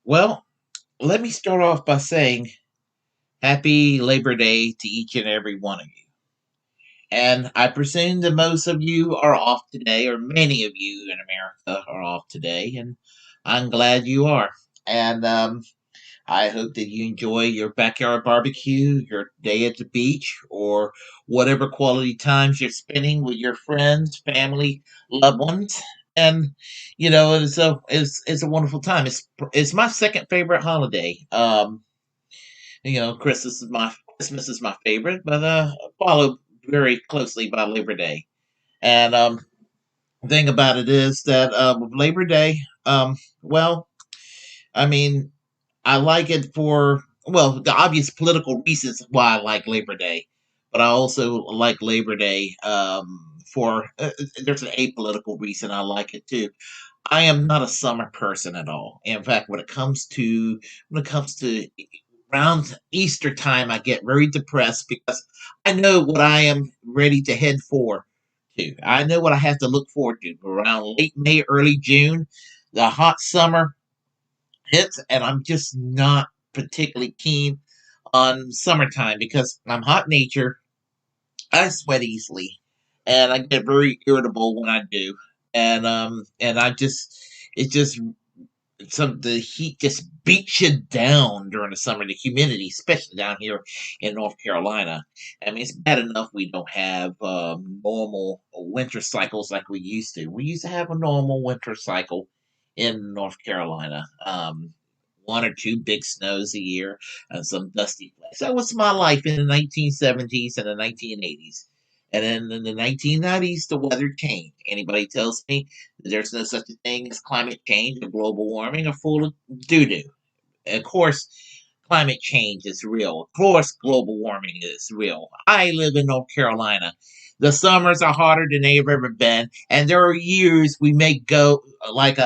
Well, let me start off by saying happy Labor Day to each and every one of you. And I presume that most of you are off today, or many of you in America are off today, and I'm glad you are. And I hope that you enjoy your backyard barbecue, your day at the beach, or whatever quality times you're spending with your friends, family, loved ones. And it's a wonderful time. It's my second favorite holiday. Christmas is my favorite, but followed very closely by Labor Day. And the thing about it is that with Labor Day, well, I mean, I like it for the obvious political reasons why I like Labor Day, but I also like Labor Day for there's an apolitical reason I like it too. I am not a summer person at all. In fact, when it comes to around Easter time, I get very depressed because I know what I am ready to head for to. I know what I have to look forward to around late May, early June. The hot summer hits, and I'm just not particularly keen on summertime because I'm hot nature. I sweat easily, and I get very irritable when I do. And I just it just the heat just beats you down during the summer. The humidity, especially down here in North Carolina. I mean, it's bad enough we don't have normal winter cycles like we used to. We used to have a normal winter cycle in North Carolina. One or two big snows a year and some dusty flakes. That was my life in the 1970s and the 1980s. And then in the 1990s, the weather changed. Anybody tells me there's no such a thing as climate change or global warming are full of doo doo. Of course, climate change is real. Of course, global warming is real. I live in North Carolina. The summers are hotter than they've ever been, and there are years we may go like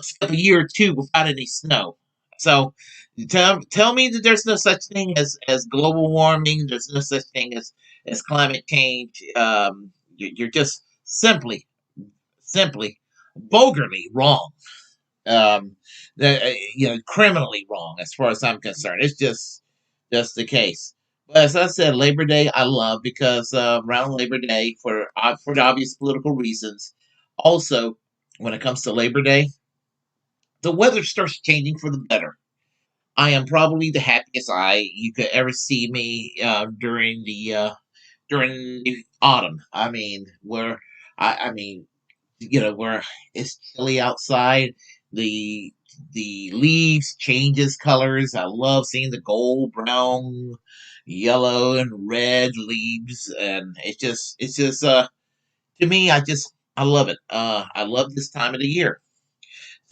skip a year or two without any snow. So tell me that there's no such thing as global warming. There's no such thing as climate change. You're just simply vulgarly wrong. Um, Criminally wrong as far as I'm concerned. It's just the case. But as I said, Labor Day I love because around Labor Day for the obvious political reasons. Also, when it comes to Labor Day, the weather starts changing for the better. I am probably the happiest you could ever see me during the autumn. I mean where it's chilly outside. The the leaves changes colors. I love seeing the gold, brown, yellow, and red leaves, and it's just to me I love it. I love this time of the year.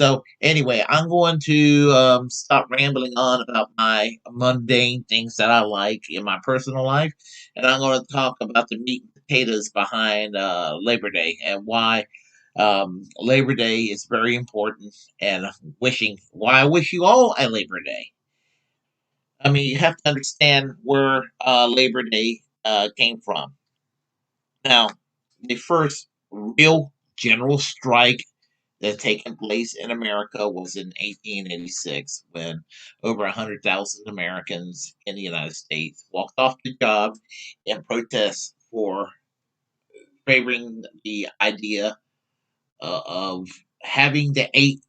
So anyway, I'm going to stop rambling on about my mundane things that I like in my personal life, and I'm going to talk about the meat and potatoes behind Labor Day and why Labor Day is very important, and wishing why I wish you all a Labor Day. I mean, you have to understand where Labor Day came from. Now, the first real general strike that taken place in America was in 1886 when over 100,000 Americans in the United States walked off the job in protest for favoring the idea of having the 8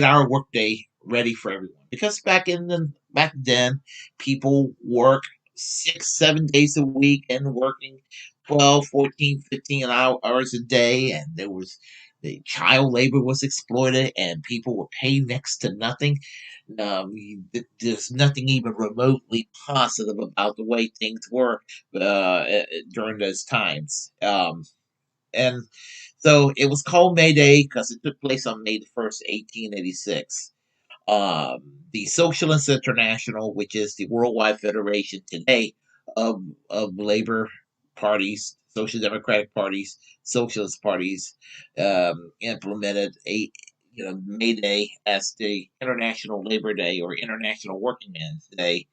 hour workday ready for everyone. Because back then, people work 6 7 days a week and working 12, 14, 15 hours a day, and the child labor was exploited, and people were paid next to nothing. There's nothing even remotely positive about the way things were during those times. And so it was called May Day because it took place on May 1st, 1886. The Socialist International, which is the worldwide federation today of labor parties, social democratic parties, socialist parties, implemented a May Day as the International Labor Day or International Working Men's Day.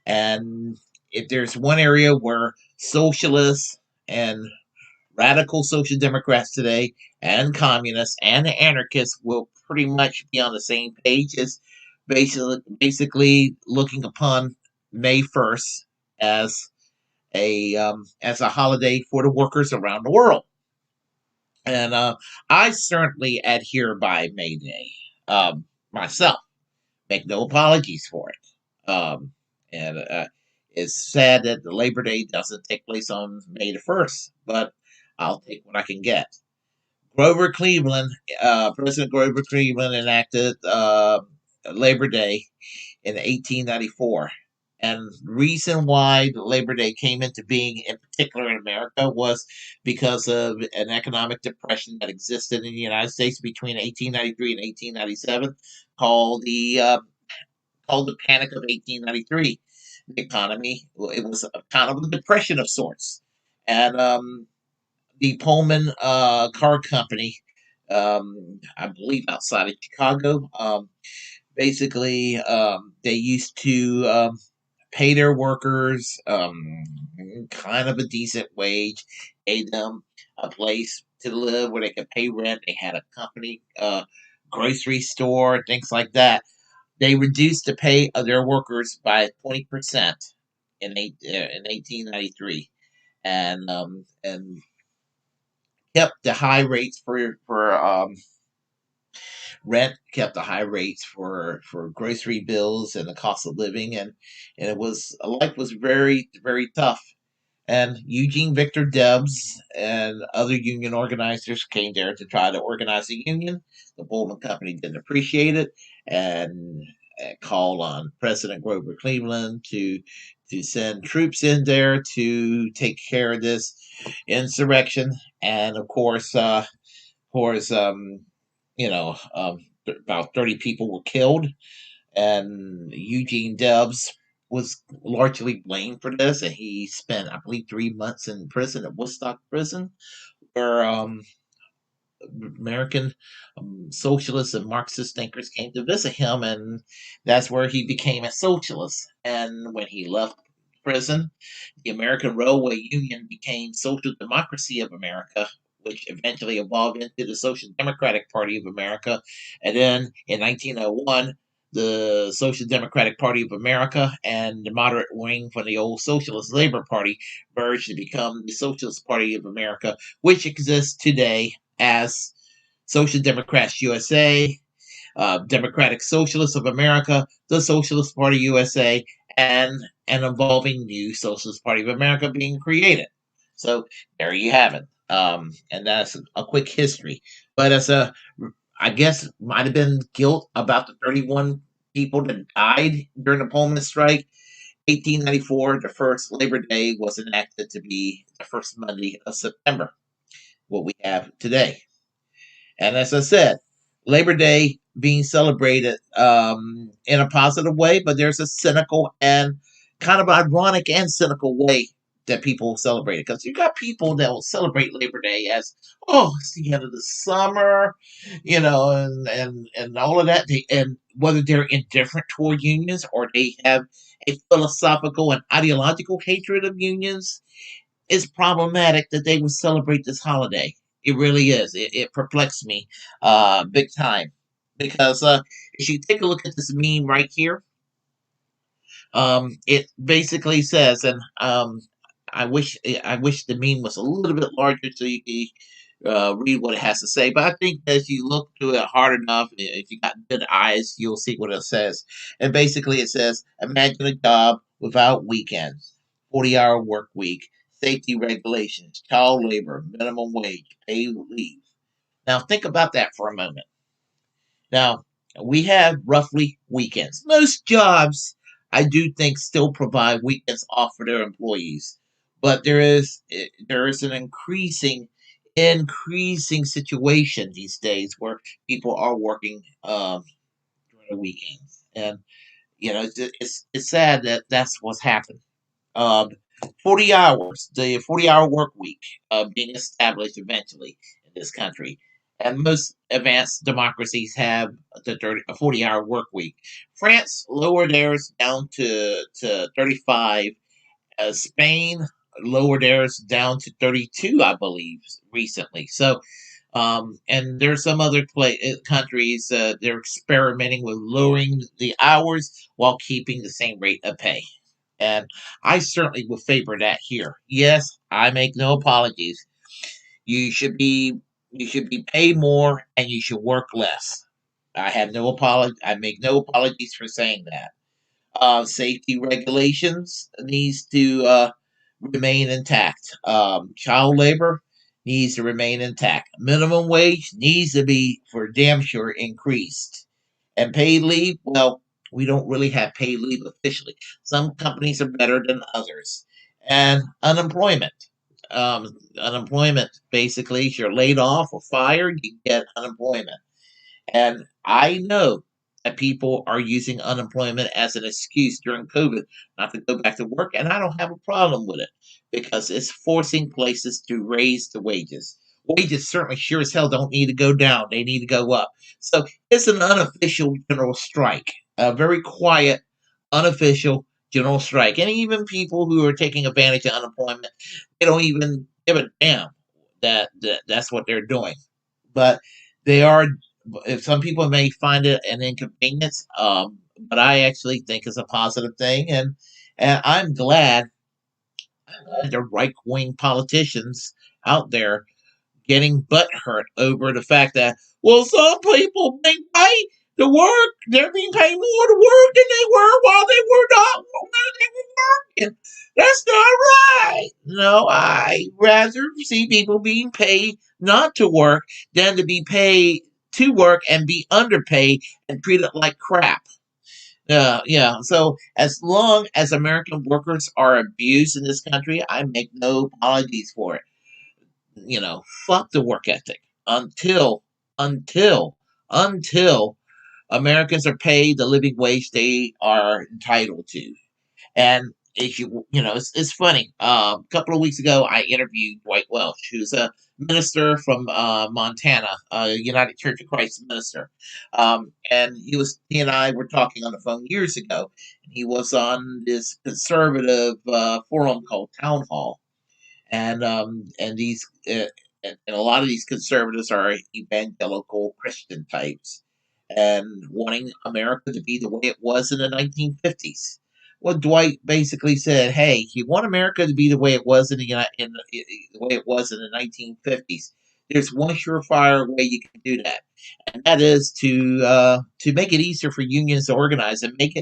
And if there's one area where socialists and radical social democrats today and communists and anarchists will pretty much be on the same page as basically looking upon May 1st as as a holiday for the workers around the world. And I certainly adhere by May Day myself. Make no apologies for it. And it's sad that the Labor Day doesn't take place on May 1st, but I'll take what I can get. Grover Cleveland, President Grover Cleveland enacted Labor Day in 1894. And the reason why the Labor Day came into being, in particular in America, was because of an economic depression that existed in the United States between 1893 and 1897, called the Panic of 1893. The economy, it was a kind of a depression of sorts, and the Pullman car company, I believe outside of Chicago, basically they used to pay their workers kind of a decent wage, paid them a place to live where they could pay rent. They had a company, grocery store, things like that. They reduced the pay of their workers by 20% in 1893, and kept the high rates for rent, kept the high rates for grocery bills and the cost of living, and it was life was very very tough. And Eugene Victor Debs and other union organizers came there to try to organize a union. The Pullman Company didn't appreciate it, and called on President Grover Cleveland to send troops in there to take care of this insurrection. And of course, about 30 people were killed, and Eugene Debs was largely blamed for this, and he spent, I believe, 3 months in prison at Woodstock Prison, where American socialists and Marxist thinkers came to visit him, and that's where he became a socialist. And when he left prison, the American Railway Union became Social Democracy of America, which eventually evolved into the Social Democratic Party of America. And then in 1901, the Social Democratic Party of America and the moderate wing from the old Socialist Labor Party merged to become the Socialist Party of America, which exists today as Social Democrats USA, Democratic Socialists of America, the Socialist Party USA, and an evolving new Socialist Party of America being created. So there you have it. And that's a quick history. But I guess, might have been guilt about the 31 people that died during the Pullman strike. 1894, the first Labor Day was enacted to be the first Monday of September, what we have today. And as I said, Labor Day being celebrated in a positive way, but there's a cynical and kind of ironic and cynical way that people celebrate it. Because you got people that will celebrate Labor Day as, oh, it's the end of the summer, and all of that. And whether they're indifferent toward unions or they have a philosophical and ideological hatred of unions, it's problematic that they would celebrate this holiday. It really is. It perplexed me big time. Because if you take a look at this meme right here, it basically says, and I wish the meme was a little bit larger so you could read what it has to say. But I think as you look through it hard enough, if you got good eyes, you'll see what it says. And basically, it says, "Imagine a job without weekends, 40-hour work week, safety regulations, child labor, minimum wage, paid leave." Now, think about that for a moment. Now, we have roughly weekends. Most jobs, I do think, still provide weekends off for their employees, but there is an increasing situation these days where people are working during the weekends, and it's sad that that's what's happened. Um, 40 hours, the 40-hour work week being established eventually in this country. And most advanced democracies have a 40-hour work week. France lowered theirs down to 35. Spain lowered theirs down to 32, I believe, recently. So And there's some other countries they're experimenting with lowering the hours while keeping the same rate of pay. And I certainly would favor that here. Yes, I make no apologies. You should be you should be paid more and you should work less. I have no apology. I make no apologies for saying that. Safety regulations needs to remain intact. Child labor needs to remain intact. Minimum wage needs to be for damn sure increased. And paid leave, well, we don't really have paid leave officially. Some companies are better than others. And unemployment. Unemployment basically, if you're laid off or fired, you get unemployment. And I know that people are using unemployment as an excuse during COVID not to go back to work, and I don't have a problem with it because it's forcing places to raise the wages. Wages certainly sure as hell don't need to go down, they need to go up. So it's an unofficial general strike, a very quiet, unofficial general strike. And even people who are taking advantage of unemployment, they don't even give a damn that that's what they're doing. But they are, if some people may find it an inconvenience, but I actually think it's a positive thing, and I'm glad the right wing politicians out there getting butt hurt over the fact that, well, some people being paid to work, they're being paid more to work than they were while they were not when they were working. That's not right. No, I rather see people being paid not to work than to be paid to work and be underpaid and treated like crap. Yeah. So as long as American workers are abused in this country, I make no apologies for it. Fuck the work ethic until until until Americans are paid the living wage they are entitled to. And if it's funny. A couple of weeks ago, I interviewed Dwight Welsh, who's a minister from Montana, a United Church of Christ minister. And he and I were talking on the phone years ago. And he was on this conservative forum called Town Hall, and these and a lot of these conservatives are evangelical Christian types and wanting America to be the way it was in the 1950s. Well, Dwight basically said, "Hey, if you want America to be the way it was the way it was in the 1950s, there's one surefire way you can do that, and that is to make it easier for unions to organize and make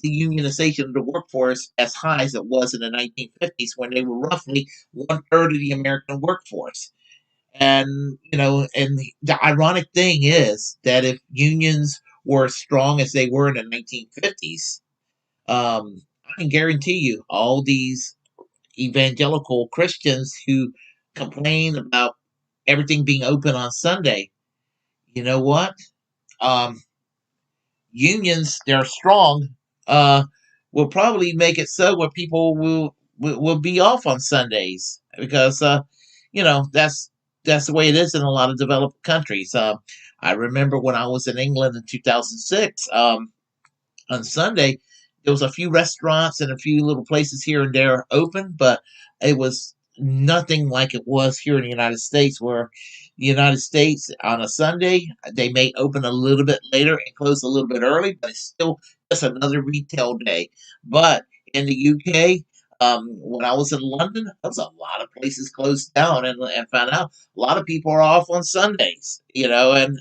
the unionization of the workforce as high as it was in the 1950s when they were roughly one third of the American workforce." And the ironic thing is that if unions were as strong as they were in the 1950s, I can guarantee you all these evangelical Christians who complain about everything being open on Sunday, you know what? Um, Unions, they're strong, uh, will probably make it so where people will be off on Sundays because that's the way it is in a lot of developed countries. I remember when I was in England in 2006. On Sunday, there was a few restaurants and a few little places here and there open, but it was nothing like it was here in the United States, where the United States on a Sunday they may open a little bit later and close a little bit early, but it's still just another retail day. But in the UK, when I was in London, there was a lot of places closed down, and found out a lot of people are off on Sundays. And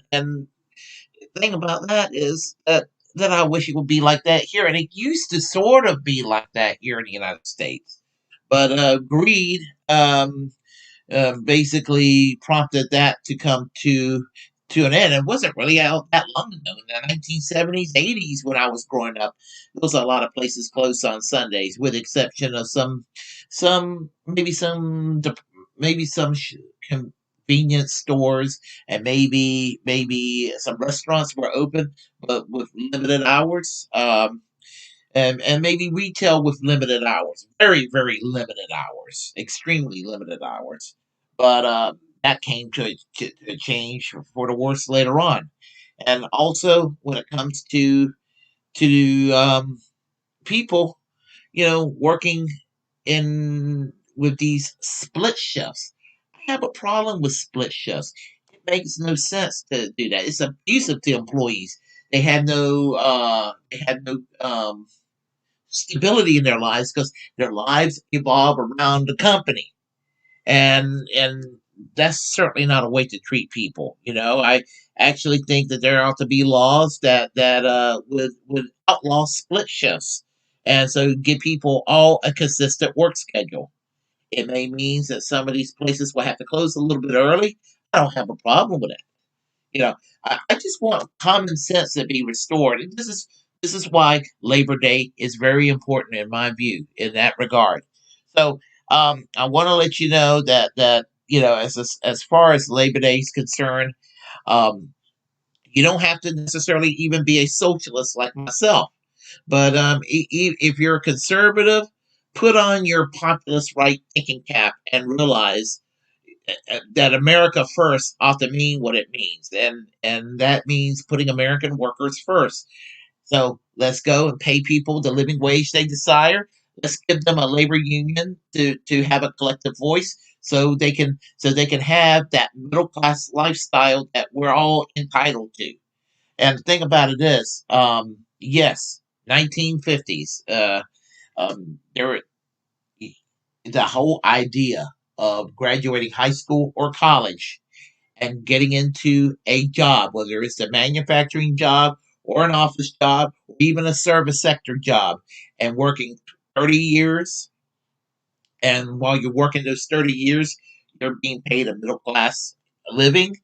thing about that is that I wish it would be like that here, and it used to sort of be like that here in the United States. But greed basically prompted that to come to an end. It wasn't really out that long ago in the 1970s, 80s when I was growing up. There was a lot of places closed on Sundays, with the exception of some maybe some maybe some convenience stores, and maybe some restaurants were open but with limited hours. And maybe retail with limited hours, very, very limited hours, extremely limited hours. But that came to a change for the worse later on. And also, when it comes to people, working in with these split shifts, I have a problem with split shifts. makes no sense to do that. It's abusive to employees. They have no stability in their lives because their lives evolve around the company, and that's certainly not a way to treat people. I actually think that there ought to be laws that would outlaw split shifts, and so give people all a consistent work schedule. It may mean that some of these places will have to close a little bit early. I don't have a problem with it. You know, I just want common sense to be restored, and this is why Labor Day is very important in my view in that regard. So I want to let you know that as far as Labor Day is concerned, um, you don't have to necessarily even be a socialist like myself, but if you're a conservative, put on your populist right thinking cap and realize that America first ought to mean what it means, and that means putting American workers first. So let's go and pay people the living wage they desire. Let's give them a labor union to have a collective voice, so they can have that middle class lifestyle that we're all entitled to. And the thing about it is, yes, 1950s. There were the whole idea of graduating high school or college and getting into a job, whether it's a manufacturing job or an office job or even a service sector job, and working 30 years. And while you're working those 30 years, you're being paid a middle class living,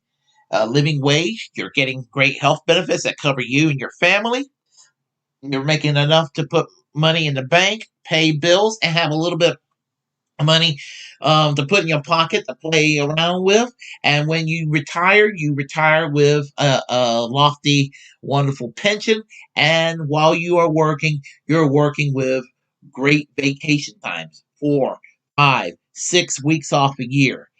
living wage. You're getting great health benefits that cover you and your family. You're making enough to put money in the bank, pay bills, and have a little bit money to put in your pocket to play around with. And when you retire with a lofty, wonderful pension. And while you are working, you're working with great vacation times 4, 5, 6 weeks off a year.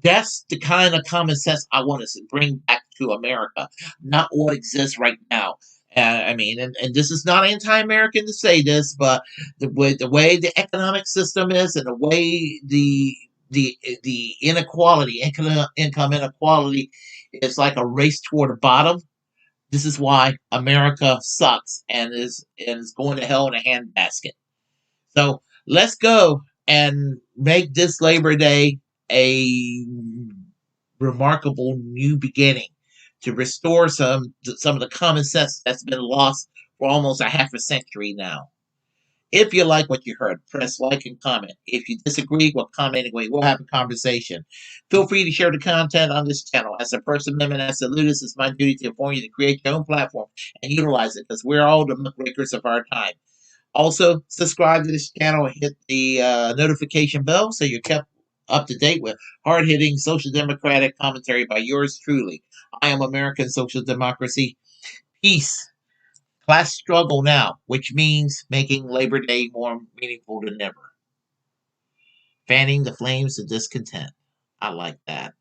That's the kind of common sense I want to bring back to America, not what exists right now. I mean, and this is not anti-American to say this, but the way the economic system is, and the way the inequality, income inequality, is like a race toward the bottom. This is why America sucks and is going to hell in a handbasket. So let's go and make this Labor Day a remarkable new beginning to restore some of the common sense that's been lost for almost a half a century now. If you like what you heard, press like and comment. If you disagree, well, comment anyway. We'll have a conversation. Feel free to share the content on this channel. As a First Amendment absolutist, it's my duty to inform you to create your own platform and utilize it, because we're all the muckrakers of our time. Also, subscribe to this channel and hit the notification bell so you're kept up to date with hard hitting social democratic commentary by yours truly. I am American Social Democracy. Peace. Class struggle now, which means making Labor Day more meaningful than ever. Fanning the flames of discontent. I like that.